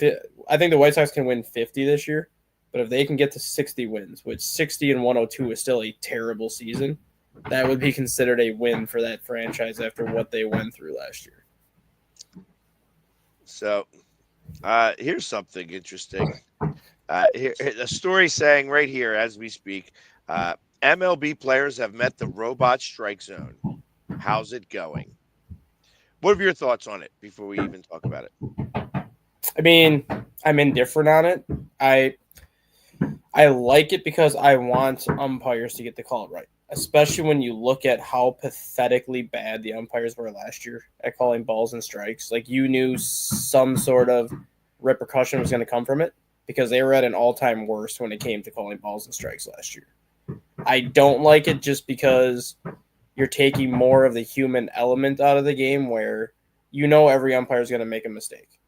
I think the White Sox can win 50 this year. But if they can get to 60 wins, which 60 and 102 is still a terrible season, that would be considered a win for that franchise after what they went through last year. So, here's something interesting. Here, a story saying right here as we speak, MLB players have met the robot strike zone. How's it going? What are your thoughts on it before we even talk about it? I mean, I'm indifferent on it. I like it because I want umpires to get the call right, especially when you look at how pathetically bad the umpires were last year at calling balls and strikes. Like you knew some sort of repercussion was going to come from it because they were at an all-time worst when it came to calling balls and strikes last year. I don't like it just because you're taking more of the human element out of the game where you know every umpire is going to make a mistake.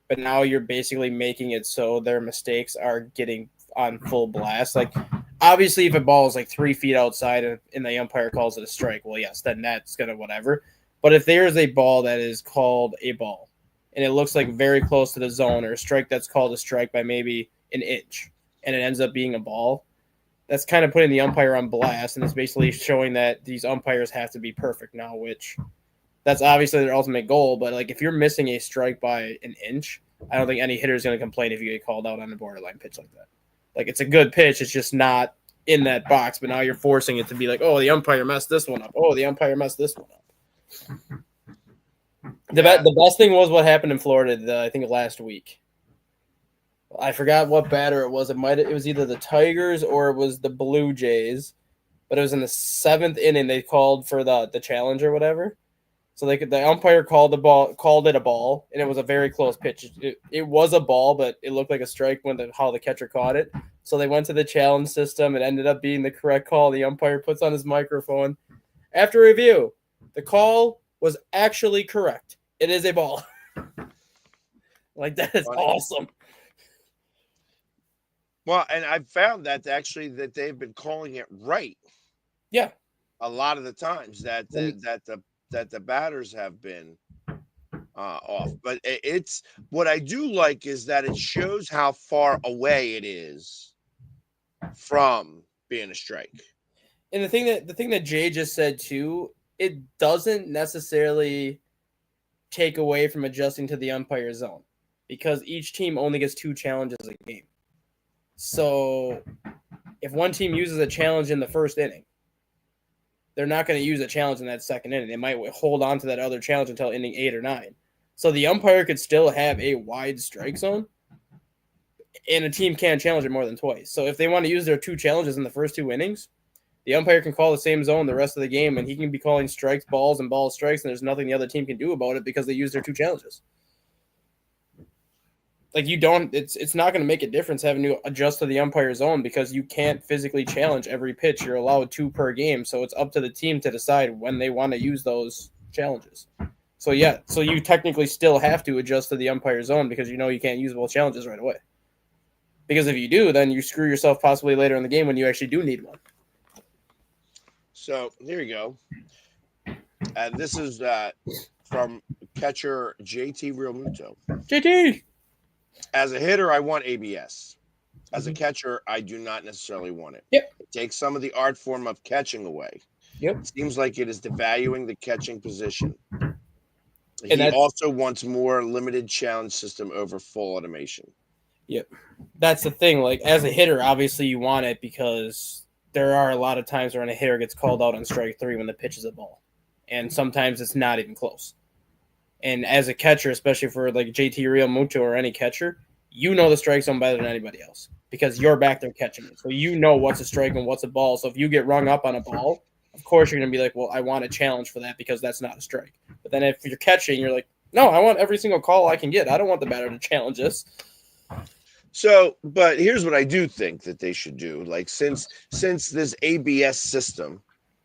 But now you're basically making it so their mistakes are getting on full blast. Like, obviously, if a ball is like 3 feet outside and the umpire calls it a strike, well, yes, then that's going to whatever. But if there's a ball that is called a ball and it looks like very close to the zone or a strike that's called a strike by maybe an inch and it ends up being a ball, that's kind of putting the umpire on blast, and it's basically showing that these umpires have to be perfect now, which That's obviously their ultimate goal. But like if you're missing a strike by an inch, I don't think any hitter is going to complain if you get called out on a borderline pitch like that. Like it's a good pitch, it's just not in that box. But now you're forcing it to be like, oh, the umpire messed this one up. Oh, the umpire messed this one up. The best thing was what happened in Florida. I think last week. I forgot what batter it was. It was either the Tigers or it was the Blue Jays, but it was in the 7th inning. They called for the challenge or whatever. So the umpire called it a ball, and it was a very close pitch. It was a ball, but it looked like a strike how the catcher caught it. So they went to the challenge system. It ended up being the correct call. The umpire puts on his microphone. After review, the call was actually correct. It is a ball. Like that is awesome. Well, and I've found that they've been calling it right. Yeah. A lot of the times that the batters have been off. But it's what I do like is that it shows how far away it is from being a strike. And the thing that Jay just said too, it doesn't necessarily take away from adjusting to the umpire zone because each team only gets 2 challenges a game. So if one team uses a challenge in the first inning, they're not going to use a challenge in that second inning. They might hold on to that other challenge until inning 8 or 9. So the umpire could still have a wide strike zone, and a team can't challenge it more than twice. So if they want to use their 2 challenges in the first 2 innings, the umpire can call the same zone the rest of the game, and he can be calling strikes, balls, and balls strikes, and there's nothing the other team can do about it because they use their 2 challenges. Like it's not going to make a difference having to adjust to the umpire zone because you can't physically challenge every pitch. You're allowed 2 per game, so it's up to the team to decide when they want to use those challenges. So you technically still have to adjust to the umpire zone because you can't use both challenges right away. Because if you do, then you screw yourself possibly later in the game when you actually do need one. So here you go. And this is from catcher JT Realmuto. JT! As a hitter, I want ABS. As a catcher, I do not necessarily want it. Yep. It takes some of the art form of catching away. Yep. It seems like it is devaluing the catching position. He also wants more limited challenge system over full automation. Yep. That's the thing. Like, as a hitter, obviously you want it because there are a lot of times when a hitter gets called out on strike 3 when the pitch is a ball. And sometimes it's not even close. And as a catcher, especially for like JT Realmuto or any catcher, you know the strike zone better than anybody else because you're back there catching it. So you know what's a strike and what's a ball. So if you get rung up on a ball, of course you're going to be like, well, I want a challenge for that because that's not a strike. But then if you're catching, you're like, no, I want every single call I can get. I don't want the batter to challenge this. So, but here's what I do think that they should do. Like since this ABS system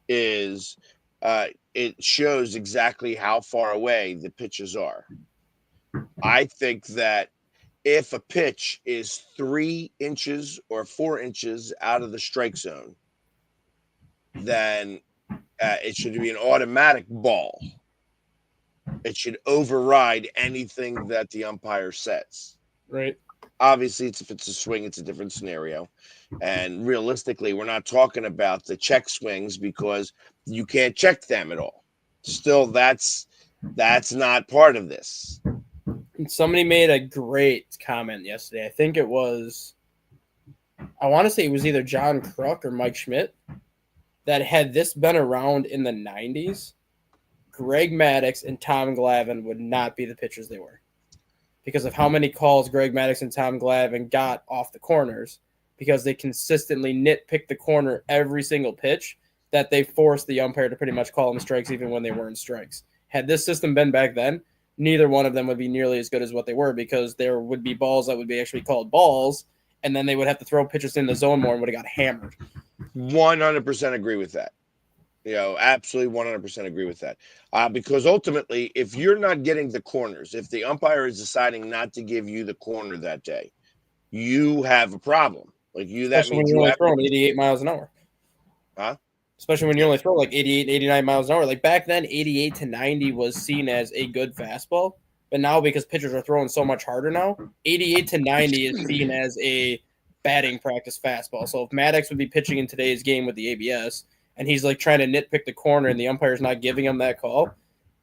is it shows exactly how far away the pitches are. I think that if a pitch is 3 inches or 4 inches out of the strike zone, then it should be an automatic ball. It should override anything that the umpire says. Right. Obviously, if it's a swing, it's a different scenario. And realistically, we're not talking about the check swings because you can't check them at all. Still, that's not part of this. Somebody made a great comment yesterday. I think it was, I want to say it was either John Kruk or Mike Schmidt, that had this been around in the 90s, Greg Maddux and Tom Glavine would not be the pitchers they were. Because of how many calls Greg Maddux and Tom Glavine got off the corners, because they consistently nitpick the corner every single pitch, that they forced the umpire to pretty much call them strikes even when they weren't strikes. Had this system been back then, neither one of them would be nearly as good as what they were because there would be balls that would be actually called balls, and then they would have to throw pitches in the zone more and would have got hammered. 100% agree with that. Absolutely 100% agree with that. Because ultimately, if you're not getting the corners, if the umpire is deciding not to give you the corner that day, you have a problem. Like that means you're only throwing 88 miles an hour. Huh? Especially when you only throw like 88, 89 miles an hour. Like back then, 88 to 90 was seen as a good fastball. But now, because pitchers are throwing so much harder now, 88 to 90 is seen as a batting practice fastball. So if Maddux would be pitching in today's game with the ABS, and he's like trying to nitpick the corner and the umpire's not giving him that call,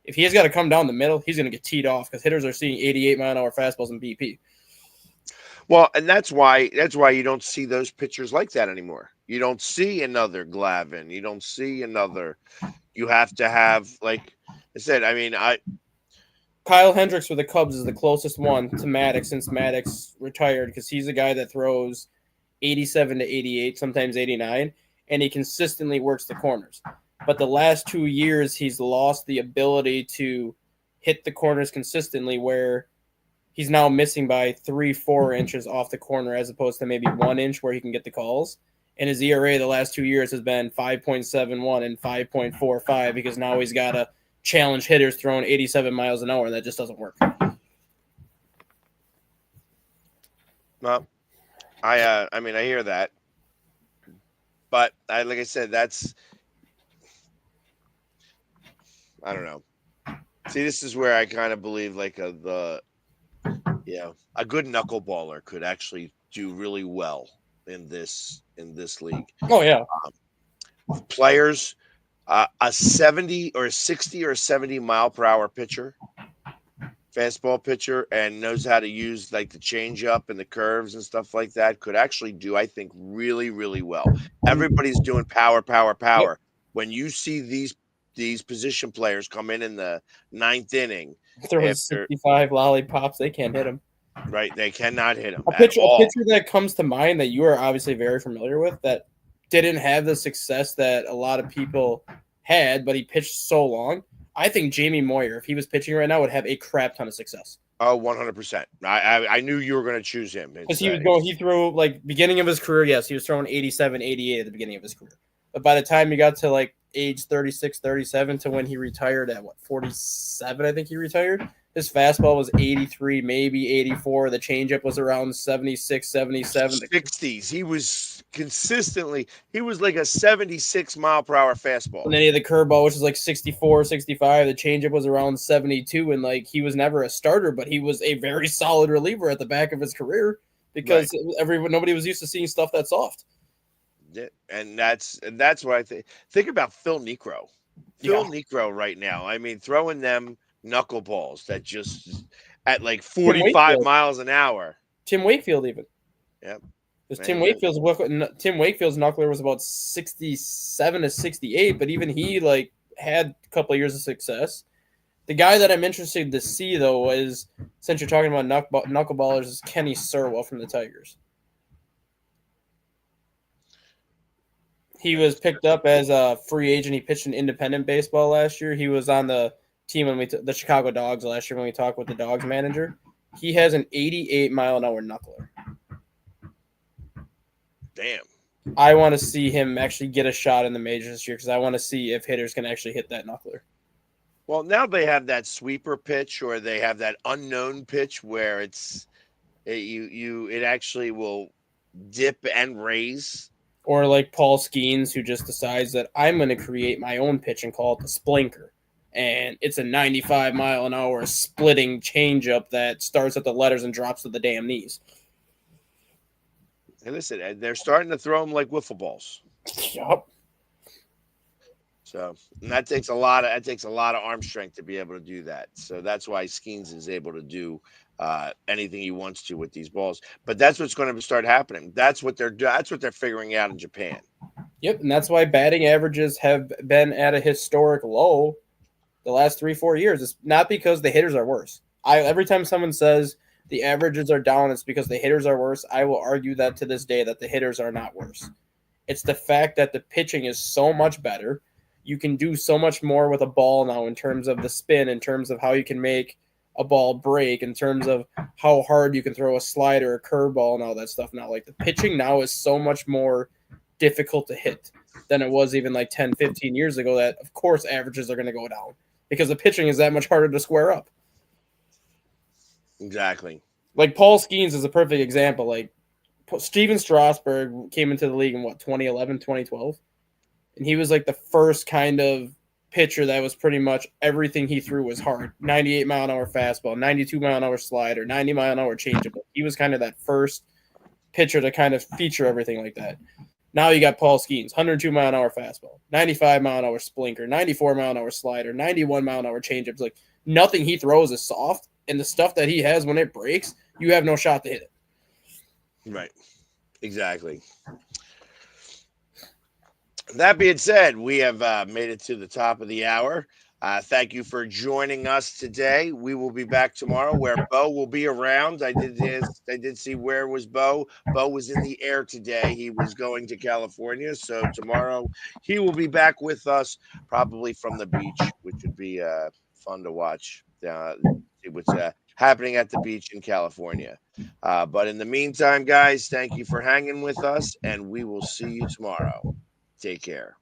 If he has got to come down the middle, he's going to get teed off because hitters are seeing 88-mile-an-hour fastballs in BP. Well, and that's why you don't see those pitchers like that anymore. You don't see another Glavine. You don't see another. You have to have, like I said, I mean, Kyle Hendricks for the Cubs is the closest one to Maddox since Maddox retired because he's a guy that throws 87 to 88, sometimes 89, and he consistently works the corners. But the last 2 years, he's lost the ability to hit the corners consistently where he's now missing by 3-4 inches off the corner as opposed to maybe 1 inch where he can get the calls. And his ERA the last 2 years has been 5.71 and 5.45 because now he's got to challenge hitters throwing 87 miles an hour. That just doesn't work. Well, I mean, I hear that. But like I said, I don't know. See, this is where I kind of believe like a good knuckleballer could actually do really well in this league. Oh yeah. Players, a 70 or 60 or 70 mile per hour pitcher, fastball pitcher, and knows how to use like the changeup and the curves and stuff like that could actually do, I think, really, really well. Everybody's doing power. Yep. When you see these position players come in the ninth inning, throwing 65 lollipops, they can't hit him. Right, they cannot hit him. A pitcher that comes to mind that you are obviously very familiar with that didn't have the success that a lot of people had, but he pitched so long. I think Jamie Moyer, if he was pitching right now, would have a crap ton of success. Oh, 100%. I knew you were going to choose him. Because he threw, like, beginning of his career, yes, he was throwing 87, 88 at the beginning of his career. But by the time he got to, like, age 36, 37 to when he retired at, 47, I think he retired, his fastball was 83, maybe 84. The changeup was around 76, 77. 60s. He was like a 76 mile per hour fastball. And then he had the curveball, which is like 64, 65. The changeup was around 72. And like he was never a starter, but he was a very solid reliever at the back of his career because nobody was used to seeing stuff that soft. Yeah, and that's what I think. Think about Phil Niekro. Niekro right now. I mean, throwing them knuckleballs that just at like 45 miles an hour. Tim Wakefield even. Yep. Because Tim Wakefield's knuckler was about 67 to 68, but even he like had a couple of years of success. The guy that I'm interested to see though is, since you're talking about knuckleballers, is Kenny Sirwell from the Tigers. He was picked up as a free agent. He pitched in independent baseball last year. He was on the team when the Chicago Dogs last year when we talked with the Dogs manager. He has an 88 mile an hour knuckler. Damn. I want to see him actually get a shot in the majors this year because I want to see if hitters can actually hit that knuckler. Well, now they have that sweeper pitch or they have that unknown pitch where it actually will dip and raise. Or like Paul Skeens, who just decides that I'm going to create my own pitch and call it the Splinker. And it's a 95 mile an hour splitting changeup that starts at the letters and drops to the damn knees. And listen, they're starting to throw them like wiffle balls. Yup. So that takes a lot of arm strength to be able to do that. So that's why Skeens is able to do anything he wants to with these balls. But that's what's going to start happening. That's what they're figuring out in Japan. Yep, and that's why batting averages have been at a historic low the last 3-4 years. It's not because the hitters are worse. Every time someone says the averages are down, it's because the hitters are worse. I will argue that to this day that the hitters are not worse. It's the fact that the pitching is so much better. You can do so much more with a ball now in terms of the spin, in terms of how you can make a ball break, in terms of how hard you can throw a slider, a curveball, and all that stuff now. Like the pitching now is so much more difficult to hit than it was even like 10, 15 years ago that, of course, averages are going to go down because the pitching is that much harder to square up. Exactly. Like Paul Skeens is a perfect example. Like Steven Strasburg came into the league in 2011, 2012. And he was like the first kind of pitcher that was pretty much everything he threw was hard. 98 mile an hour fastball, 92 mile an hour slider, 90 mile an hour changeup. He was kind of that first pitcher to kind of feature everything like that. Now you got Paul Skeens, 102 mile an hour fastball, 95 mile an hour splinter, 94 mile an hour slider, 91 mile an hour changeups. Like nothing he throws is soft, and the stuff that he has when it breaks, you have no shot to hit it. Right. Exactly. That being said, we have made it to the top of the hour. Thank you for joining us today. We will be back tomorrow where Bo will be around. I did see where was Bo. Bo was in the air today. He was going to California. So tomorrow he will be back with us, probably from the beach, which would be fun to watch. See what's happening at the beach in California. But in the meantime, guys, thank you for hanging with us, and we will see you tomorrow. Take care.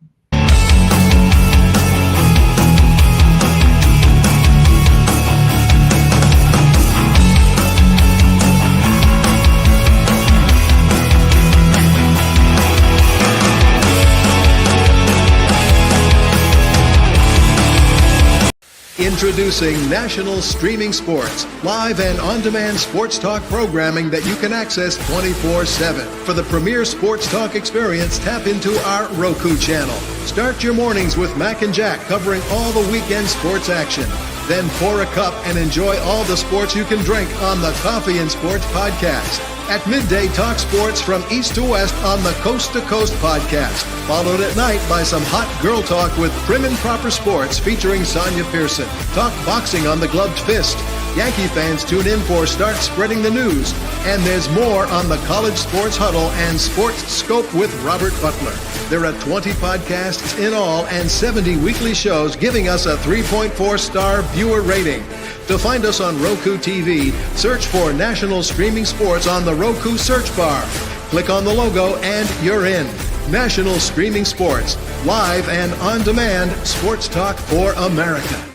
Introducing National Streaming Sports, live and on-demand sports talk programming that you can access 24/7. For the premier sports talk experience, tap into our Roku channel. Start your mornings with Mac and Jack covering all the weekend sports action. Then pour a cup and enjoy all the sports you can drink on the Coffee and Sports podcast. At midday, talk sports from east to west on the Coast to Coast podcast. Followed at night by some hot girl talk with Prim and Proper Sports featuring Sonia Pearson. Talk boxing on the Gloved Fist. Yankee fans tune in for Start Spreading the News. And there's more on the College Sports Huddle and Sports Scope with Robert Butler. There are 20 podcasts in all and 70 weekly shows giving us a 3.4-star viewer rating. To find us on Roku TV, search for National Streaming Sports on the Roku search bar. Click on the logo and you're in. National Streaming Sports, live and on-demand sports talk for America.